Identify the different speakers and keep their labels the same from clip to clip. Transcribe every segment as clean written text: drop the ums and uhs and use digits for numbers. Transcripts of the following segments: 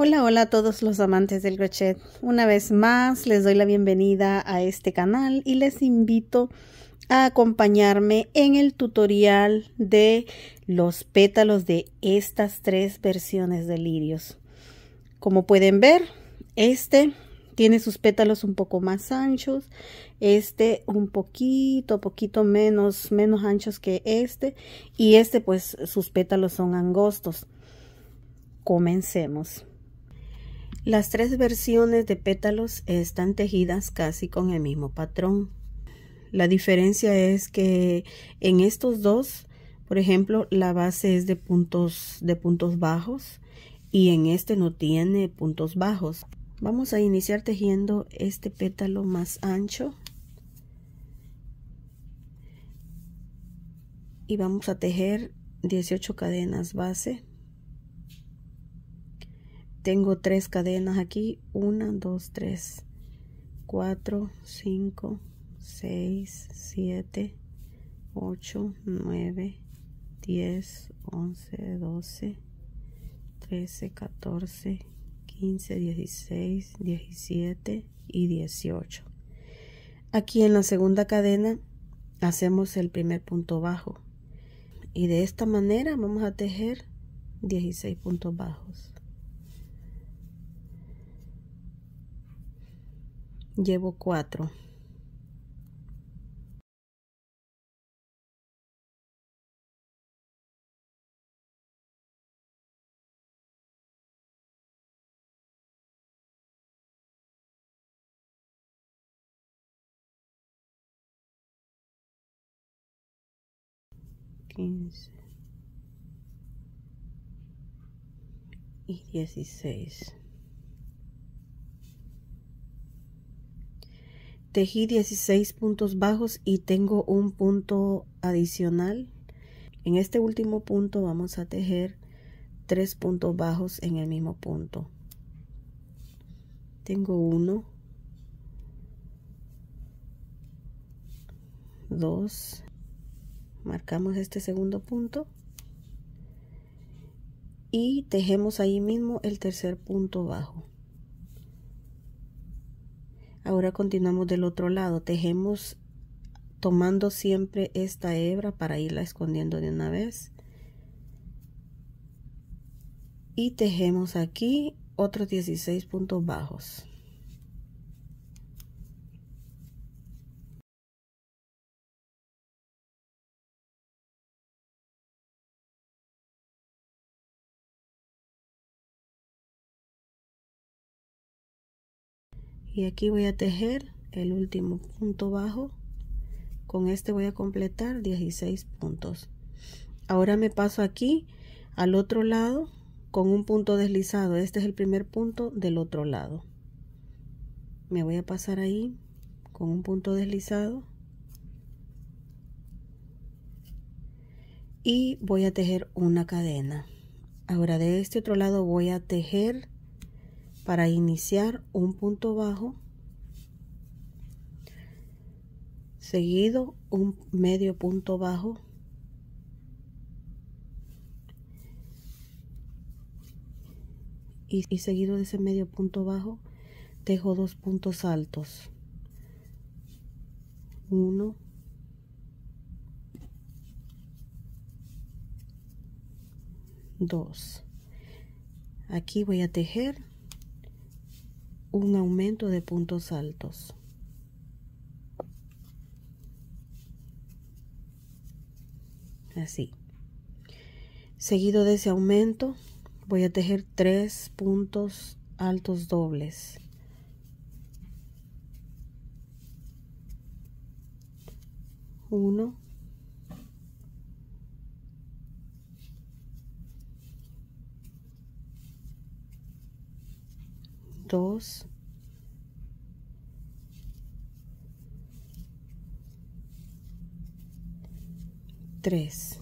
Speaker 1: Hola, hola a todos los amantes del crochet. Una vez más les doy la bienvenida a este canal y les invito a acompañarme en el tutorial de los pétalos de estas tres versiones de lirios. Como pueden ver, este tiene sus pétalos un poco más anchos, este un poquito menos anchos que este, y este pues sus pétalos son angostos. Comencemos. Las tres versiones de pétalos están tejidas casi con el mismo patrón. La diferencia es que en estos dos, por ejemplo, la base es de puntos bajos y en este no tiene puntos bajos. Vamos a iniciar tejiendo este pétalo más ancho y vamos a tejer 18 cadenas base. Tengo 3 cadenas aquí, 1, 2, 3, 4, 5, 6, 7, 8, 9, 10, 11, 12, 13, 14, 15, 16, 17 y 18. Aquí en la segunda cadena hacemos el primer punto bajo y de esta manera vamos a tejer 16 puntos bajos. Llevo 4. Y 16. Tejí 16 puntos bajos y tengo un punto adicional. En este último punto vamos a tejer 3 puntos bajos en el mismo punto. Tengo 1, 2, marcamos este segundo punto y tejemos ahí mismo el tercer punto bajo. Ahora continuamos del otro lado, tejemos tomando siempre esta hebra para irla escondiendo de una vez y tejemos aquí otros 16 puntos bajos. Y aquí voy a tejer el último punto bajo. Con este voy a completar 16 puntos. Ahora me paso aquí al otro lado con un punto deslizado. Este es el primer punto del otro lado. Me voy a pasar ahí con un punto deslizado y voy a tejer una cadena. Ahora de este otro lado voy a tejer para iniciar un punto bajo, seguido un medio punto bajo y seguido de ese medio punto bajo tejo 2 puntos altos, 1, 2. Aquí voy a tejer un aumento de puntos altos, así. Seguido de ese aumento voy a tejer 3 puntos altos dobles, 1, 2, 3.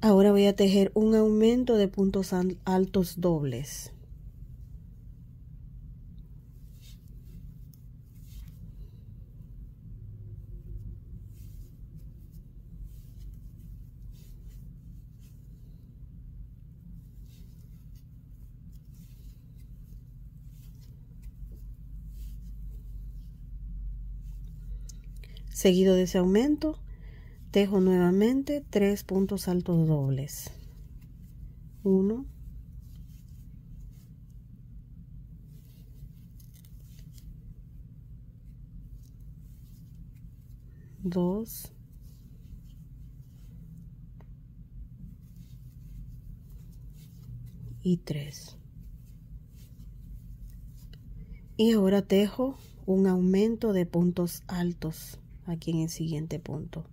Speaker 1: Ahora voy a tejer un aumento de puntos altos dobles, Seguido de ese aumento, tejo nuevamente 3 puntos altos dobles. 1, 2, y 3. Y ahora tejo un aumento de puntos altos aquí en el siguiente punto.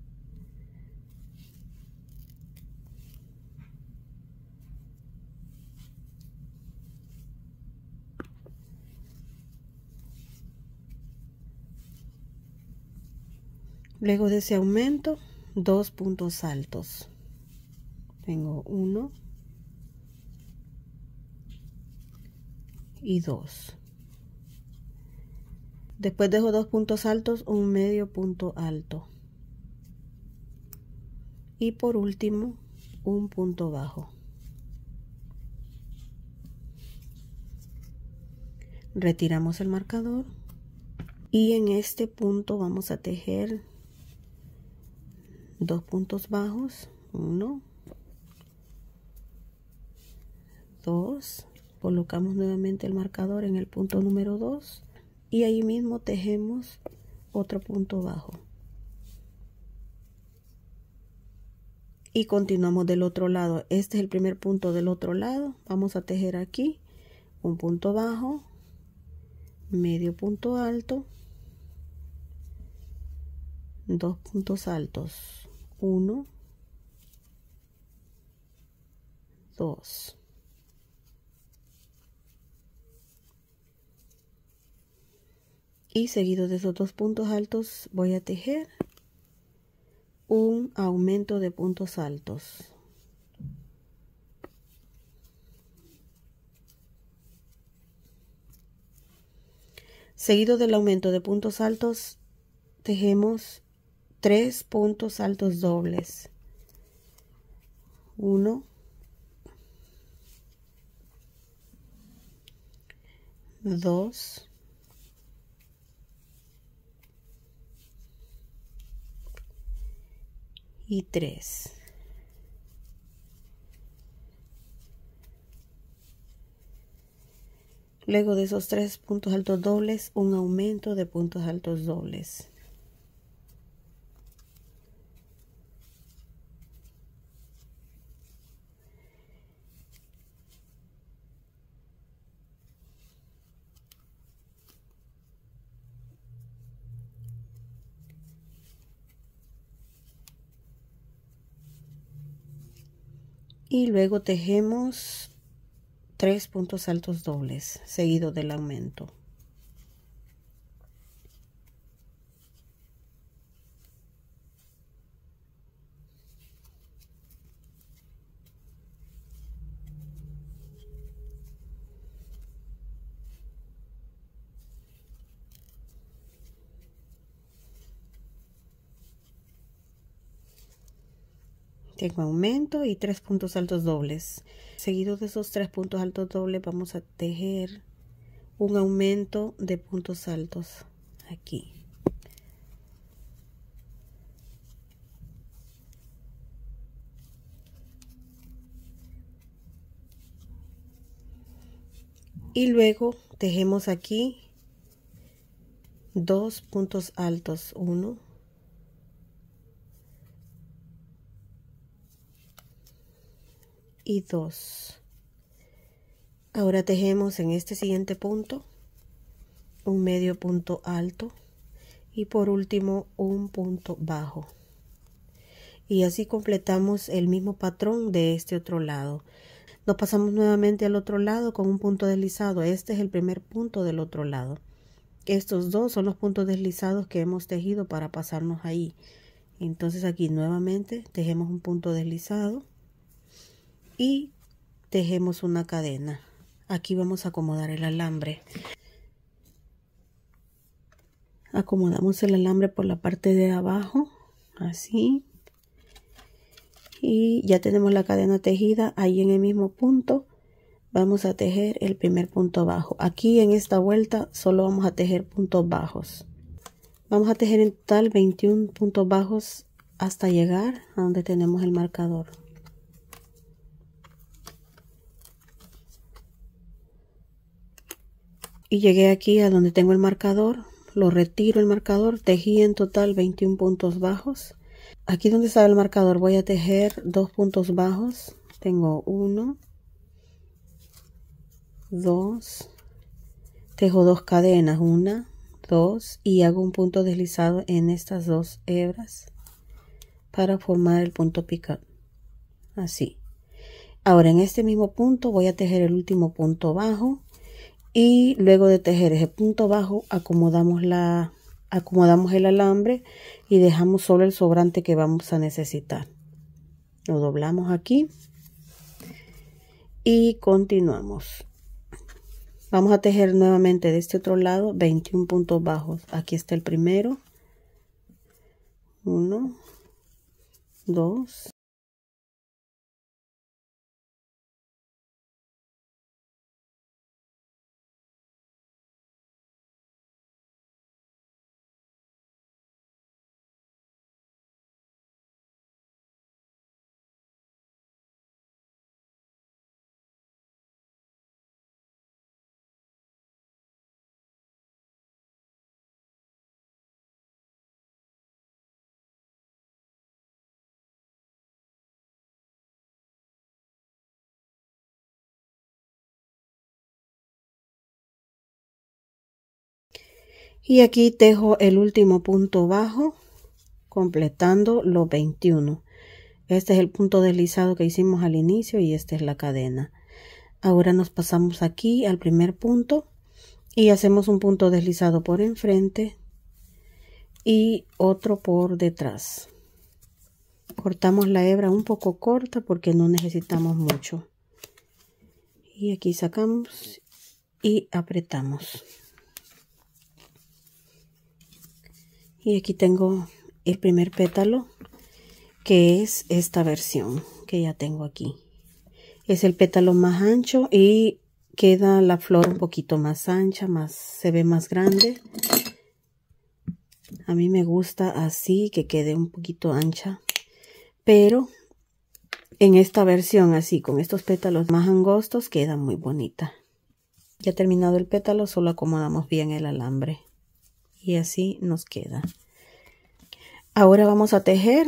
Speaker 1: Luego de ese aumento, 2 puntos altos. Tengo 1 y 2. Después dejo 2 puntos altos, un medio punto alto. Y por último, un punto bajo. Retiramos el marcador y en este punto vamos a tejer 2 puntos bajos, 1, 2, colocamos nuevamente el marcador en el punto número 2 y ahí mismo tejemos otro punto bajo y continuamos del otro lado. Este es el primer punto del otro lado. Vamos a tejer aquí un punto bajo, medio punto alto, 2 puntos altos, 1, 2. Y seguido de esos 2 puntos altos voy a tejer un aumento de puntos altos. Seguido del aumento de puntos altos, tejemos 3 puntos altos dobles. 1, 2, y 3. Luego de esos 3 puntos altos dobles, un aumento de puntos altos dobles. Y luego tejemos 3 puntos altos dobles seguido del aumento. Tengo aumento y 3 puntos altos dobles. Seguido de esos 3 puntos altos dobles vamos a tejer un aumento de puntos altos aquí. Y luego tejemos aquí 2 puntos altos, 1, y 2. Ahora tejemos en este siguiente punto un medio punto alto y por último un punto bajo. Y así completamos el mismo patrón de este otro lado. Nos pasamos nuevamente al otro lado con un punto deslizado. Este es el primer punto del otro lado. Estos dos son los puntos deslizados que hemos tejido para pasarnos ahí. Entonces aquí nuevamente tejemos un punto deslizado y tejemos una cadena. Aquí vamos a acomodar el alambre. Acomodamos el alambre por la parte de abajo, así. Y ya tenemos la cadena tejida. Ahí en el mismo punto vamos a tejer el primer punto bajo. Aquí en esta vuelta solo vamos a tejer puntos bajos. Vamos a tejer en total 21 puntos bajos hasta llegar a donde tenemos el marcador. Y llegué aquí a donde tengo el marcador, lo retiro el marcador, tejí en total 21 puntos bajos. Aquí donde está el marcador voy a tejer 2 puntos bajos. Tengo 1, 2, tejo 2 cadenas, 1, 2 y hago un punto deslizado en estas 2 hebras para formar el punto picot, así. Ahora en este mismo punto voy a tejer el último punto bajo y luego de tejer ese punto bajo acomodamos el alambre y dejamos solo el sobrante que vamos a necesitar. Lo doblamos aquí y continuamos. Vamos a tejer nuevamente de este otro lado 21 puntos bajos. Aquí está el primero, 1, 2, y aquí tejo el último punto bajo completando los 21. Este es el punto deslizado que hicimos al inicio y esta es la cadena. Ahora nos pasamos aquí al primer punto y hacemos un punto deslizado por enfrente y otro por detrás. Cortamos la hebra un poco corta porque no necesitamos mucho. Y aquí sacamos y apretamos. Y aquí tengo el primer pétalo, que es esta versión que ya tengo aquí. Es el pétalo más ancho y queda la flor un poquito más ancha, se ve más grande. A mí me gusta así, que quede un poquito ancha, pero en esta versión así, con estos pétalos más angostos, queda muy bonita. Ya terminado el pétalo, solo acomodamos bien el alambre y así nos queda. Ahora vamos a tejer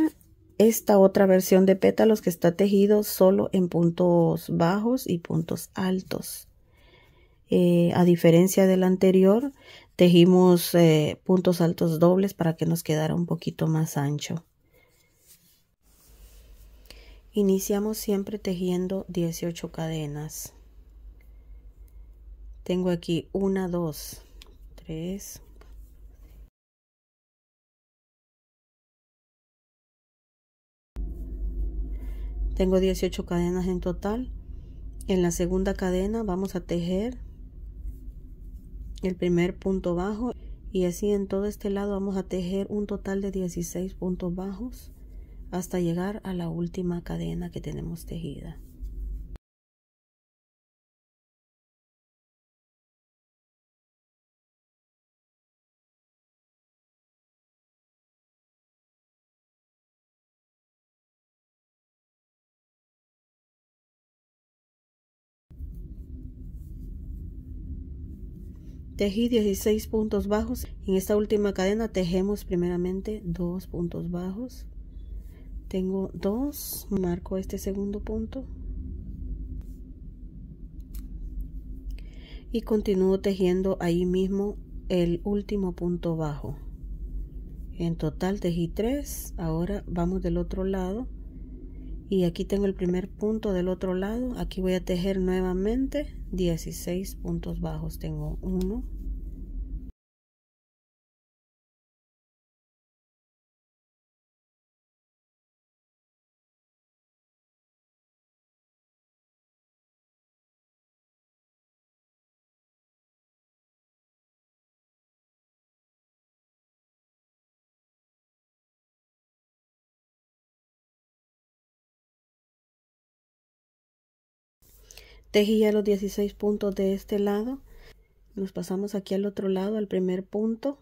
Speaker 1: esta otra versión de pétalos que está tejido solo en puntos bajos y puntos altos. A diferencia del anterior, tejimos puntos altos dobles para que nos quedara un poquito más ancho. Iniciamos siempre tejiendo 18 cadenas. Tengo aquí 1, 2, 3, tengo 18 cadenas en total. En la segunda cadena vamos a tejer el primer punto bajo y así en todo este lado vamos a tejer un total de 16 puntos bajos hasta llegar a la última cadena que tenemos tejida. Tejí 16 puntos bajos. En esta última cadena tejemos primeramente 2 puntos bajos. Tengo 2, marco este segundo punto y continúo tejiendo ahí mismo el último punto bajo. En total tejí 3. Ahora vamos del otro lado y aquí tengo el primer punto del otro lado. Aquí voy a tejer nuevamente 16 puntos bajos. Tengo 1, tejí ya los 16 puntos de este lado. Nos pasamos aquí al otro lado, al primer punto.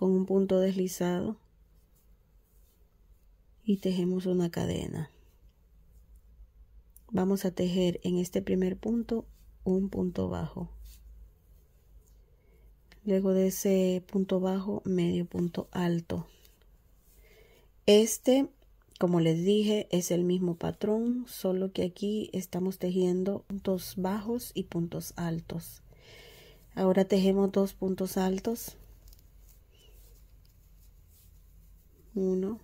Speaker 1: con un punto deslizado y tejemos una cadena. Vamos a tejer en este primer punto un punto bajo. Luego de ese punto bajo, medio punto alto. Como les dije, es el mismo patrón, solo que aquí estamos tejiendo puntos bajos y puntos altos. Ahora tejemos 2 puntos altos. 1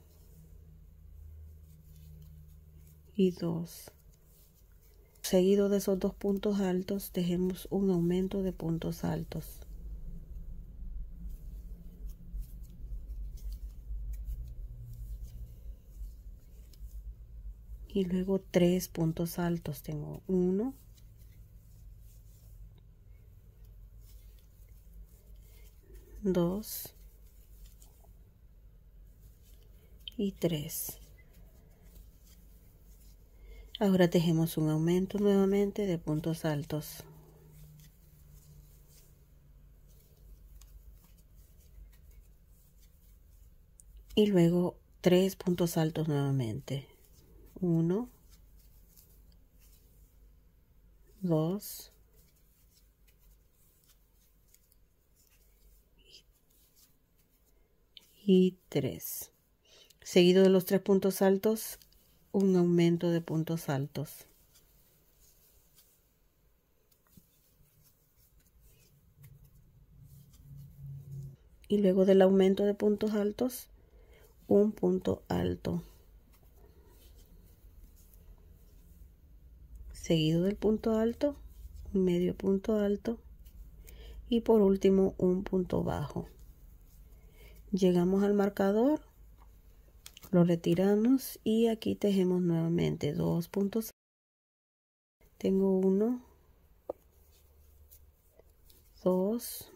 Speaker 1: y 2. Seguido de esos 2 puntos altos, tejemos un aumento de puntos altos. Y luego 3 puntos altos. Tengo 1, 2 y 3. Ahora tejemos un aumento nuevamente de puntos altos. Y luego 3 puntos altos nuevamente. 1, 2 y 3. Seguido de los 3 puntos altos, un aumento de puntos altos. Y luego del aumento de puntos altos, un punto alto. Seguido del punto alto, un medio punto alto. Y por último, un punto bajo. Llegamos al marcador, lo retiramos y aquí tejemos nuevamente 2 puntos. Tengo 1, 2.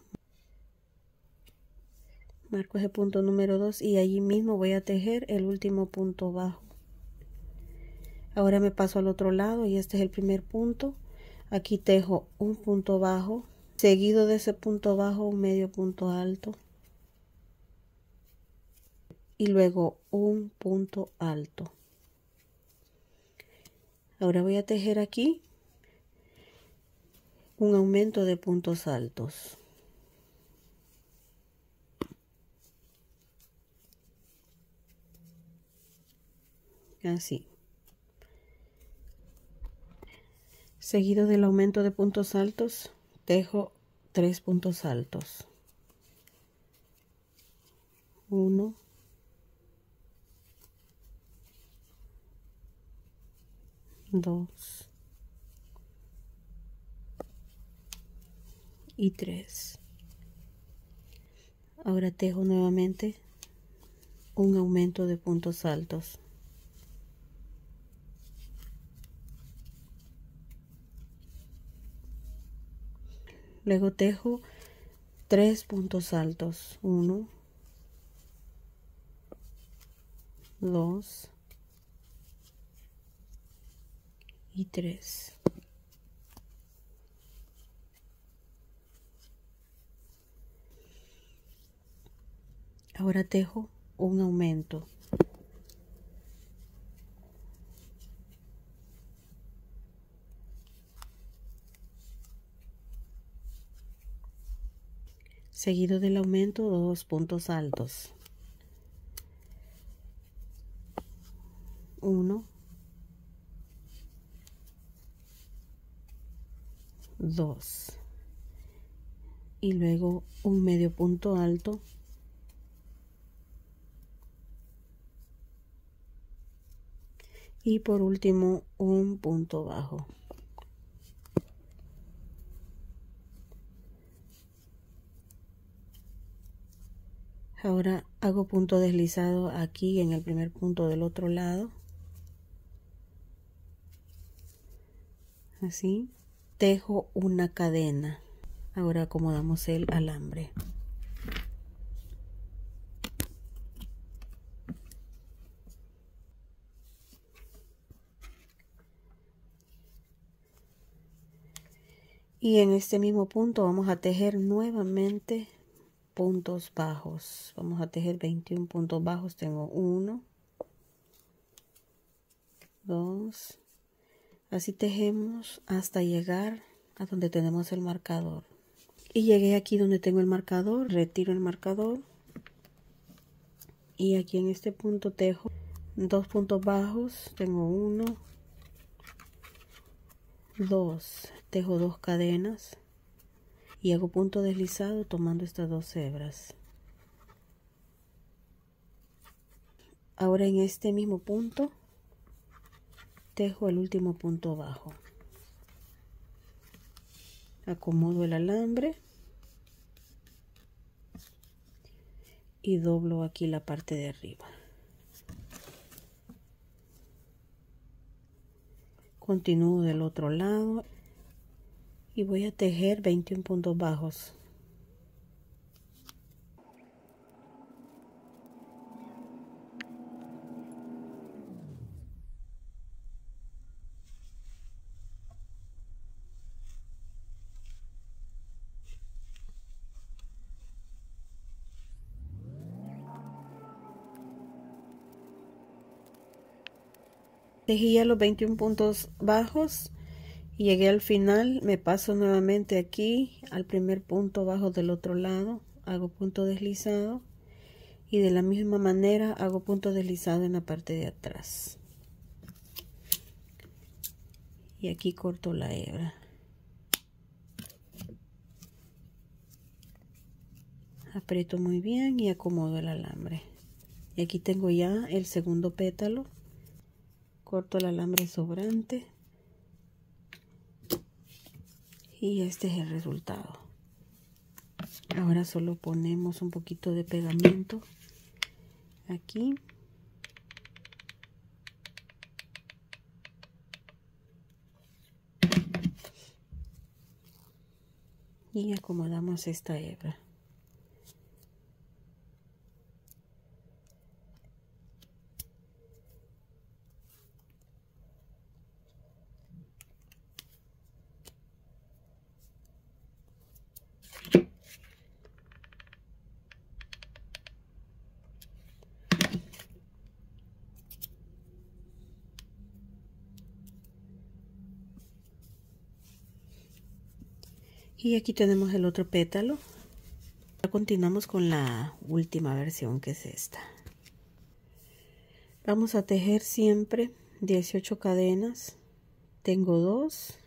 Speaker 1: Marco ese punto número 2 y allí mismo voy a tejer el último punto bajo. Ahora me paso al otro lado y este es el primer punto. Aquí tejo un punto bajo, seguido de ese punto bajo un medio punto alto y luego un punto alto. Ahora voy a tejer aquí un aumento de puntos altos. Así. Seguido del aumento de puntos altos, tejo 3 puntos altos. 1, 2 y 3. Ahora tejo nuevamente un aumento de puntos altos. Luego tejo 3 puntos altos. 1, 2 y 3. Ahora tejo un aumento. Seguido del aumento, 2 puntos altos. 1, 2. Y luego un medio punto alto. Y por último, un punto bajo. Ahora hago punto deslizado aquí en el primer punto del otro lado. Así. Tejo una cadena. Ahora acomodamos el alambre. Y en este mismo punto vamos a tejer nuevamente puntos bajos. Vamos a tejer 21 puntos bajos. Tengo 1, 2, así tejemos hasta llegar a donde tenemos el marcador. Y llegué aquí donde tengo el marcador, retiro el marcador y aquí en este punto tejo 2 puntos bajos. Tengo 1, 2, tejo 2 cadenas y hago punto deslizado tomando estas 2 hebras. Ahora en este mismo punto tejo el último punto bajo. Acomodo el alambre y doblo aquí la parte de arriba. Continúo del otro lado y voy a tejer 21 puntos bajos. Tejí ya los 21 puntos bajos y llegué al final. Me paso nuevamente aquí al primer punto bajo del otro lado, hago punto deslizado y de la misma manera hago punto deslizado en la parte de atrás y aquí corto la hebra. Aprieto muy bien y acomodo el alambre y aquí tengo ya el segundo pétalo. Corto el alambre sobrante y este es el resultado. Ahora solo ponemos un poquito de pegamento aquí y acomodamos esta hebra. Y aquí tenemos el otro pétalo. Ahora continuamos con la última versión, que es esta. Vamos a tejer siempre 18 cadenas. Tengo 2,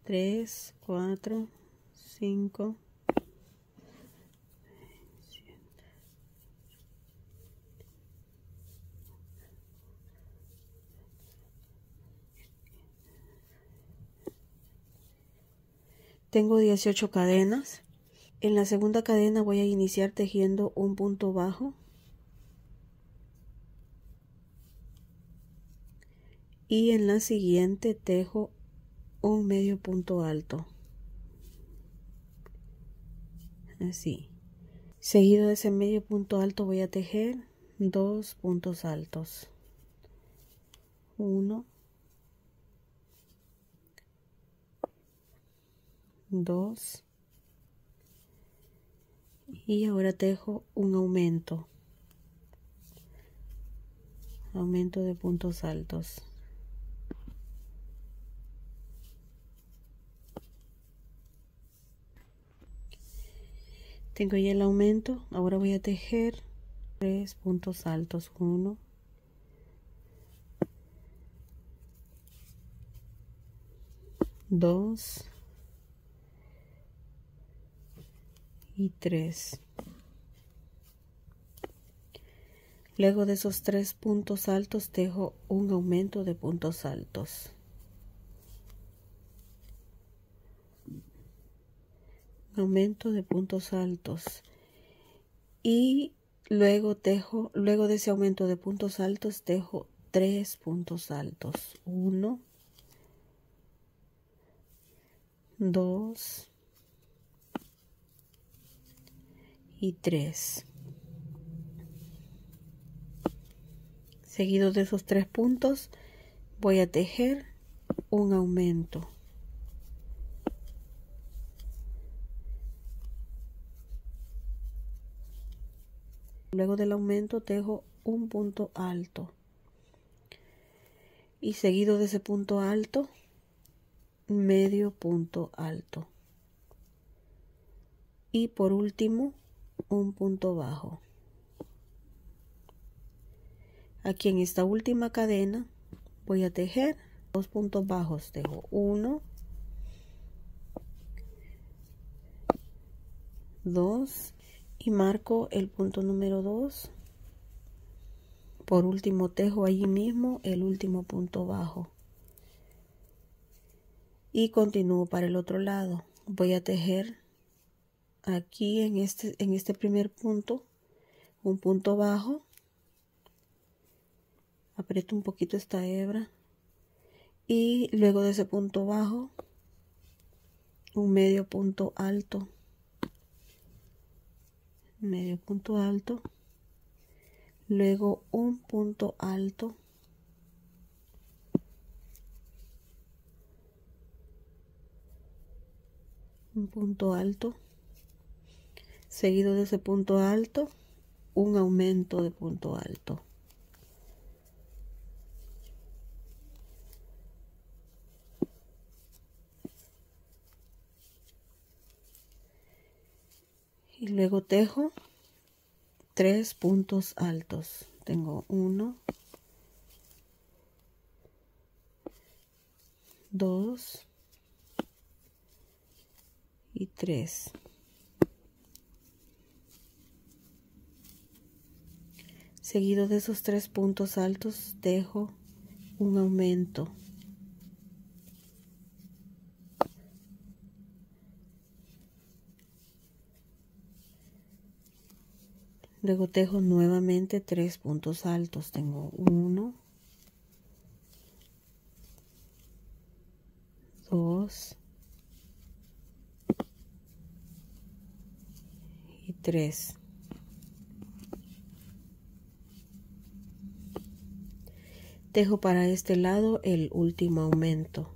Speaker 1: 3, 4, 5, 7. Tengo 18 cadenas. En la segunda cadena voy a iniciar tejiendo un punto bajo y en la siguiente tejo un medio punto alto, así. Seguido de ese medio punto alto voy a tejer 2 puntos altos, 1, 2 y ahora tejo un aumento de puntos altos. Tengo ya el aumento. Ahora voy a tejer 3 puntos altos, 1, 2 y 3. Luego de esos 3 puntos altos tejo un aumento de puntos altos. Aumento de puntos altos y luego de ese aumento de puntos altos tejo 3 puntos altos, 1, 2 y 3. Seguido de esos 3 puntos voy a tejer un aumento. Luego del aumento tejo un punto alto y seguido de ese punto alto, medio punto alto y por último un punto bajo. Aquí en esta última cadena voy a tejer 2 puntos bajos. Tejo 1, 2 y marco el punto número 2. Por último tejo allí mismo el último punto bajo y continúo para el otro lado. Voy a tejer aquí en este primer punto un punto bajo, aprieto un poquito esta hebra y luego de ese punto bajo un medio punto alto, luego un punto alto, seguido de ese punto alto un aumento de punto alto. Y luego tejo 3 puntos altos. Tengo 1, 2 y 3. Seguido de esos 3 puntos altos tejo un aumento. Luego tejo nuevamente 3 puntos altos. Tengo 1, 2 y 3. Tejo para este lado el último aumento.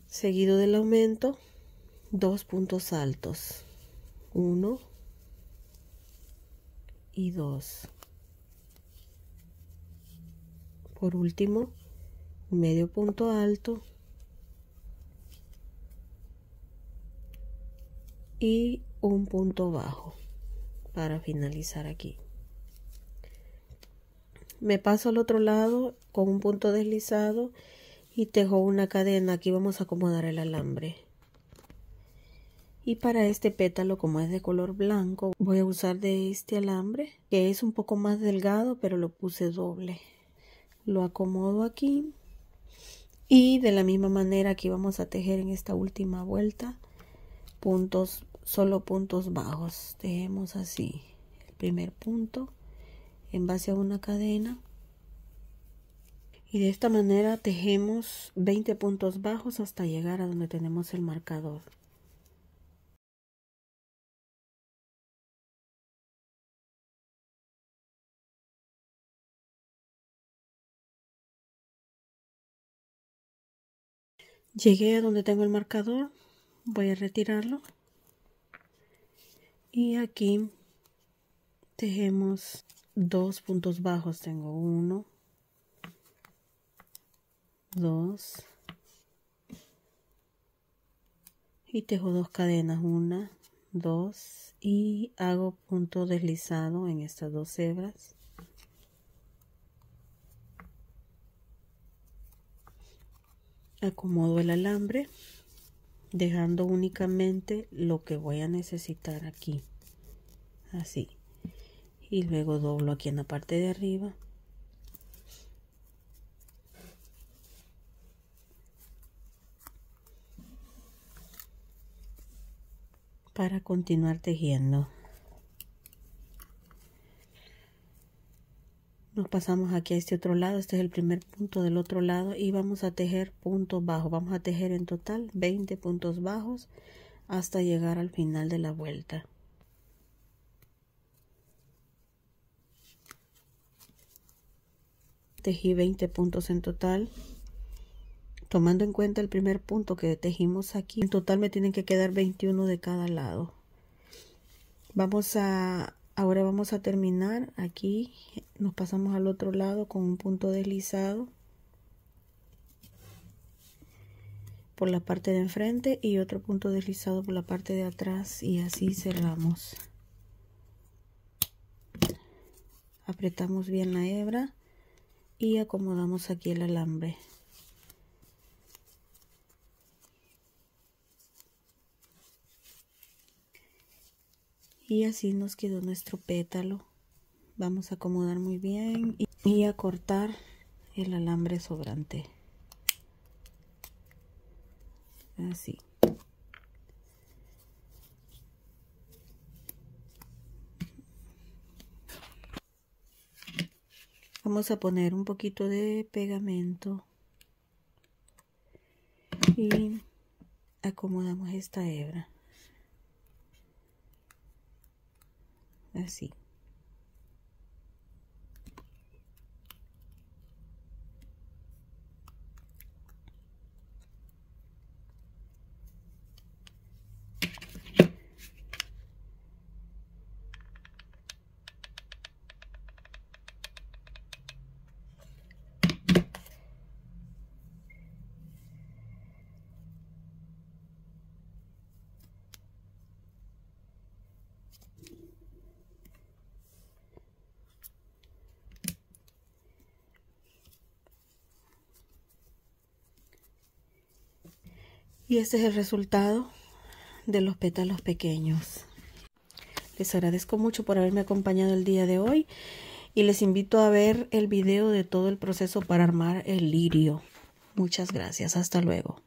Speaker 1: Seguido del aumento, 2 puntos altos, 1 y 2. Por último, medio punto alto y un punto bajo para finalizar aquí. Me paso al otro lado con un punto deslizado y tejo una cadena. Aquí vamos a acomodar el alambre. Y para este pétalo, como es de color blanco, voy a usar de este alambre, que es un poco más delgado, pero lo puse doble. Lo acomodo aquí. Y de la misma manera aquí vamos a tejer en esta última vuelta solo puntos bajos. Tejemos así el primer punto en base a una cadena. Y de esta manera tejemos 20 puntos bajos hasta llegar a donde tenemos el marcador. Llegué a donde tengo el marcador, voy a retirarlo y aquí tejemos 2 puntos bajos. Tengo 1, 2 y tejo 2 cadenas, 1, 2 y hago punto deslizado en estas 2 hebras. Acomodo el alambre dejando únicamente lo que voy a necesitar aquí, así, y luego doblo aquí en la parte de arriba para continuar tejiendo. Nos pasamos aquí a este otro lado. Este es el primer punto del otro lado y vamos a tejer puntos bajos. Vamos a tejer en total 20 puntos bajos hasta llegar al final de la vuelta. Tejí 20 puntos en total tomando en cuenta el primer punto que tejimos aquí. En total me tienen que quedar 21 de cada lado. Ahora vamos a terminar aquí. Nos pasamos al otro lado con un punto deslizado por la parte de enfrente y otro punto deslizado por la parte de atrás, y así cerramos. Apretamos bien la hebra y acomodamos aquí el alambre. Y así nos quedó nuestro pétalo. Vamos a acomodar muy bien y a cortar el alambre sobrante. Así. Vamos a poner un poquito de pegamento y acomodamos esta hebra. Así. Y este es el resultado de los pétalos pequeños. Les agradezco mucho por haberme acompañado el día de hoy y les invito a ver el video de todo el proceso para armar el lirio. Muchas gracias. Hasta luego.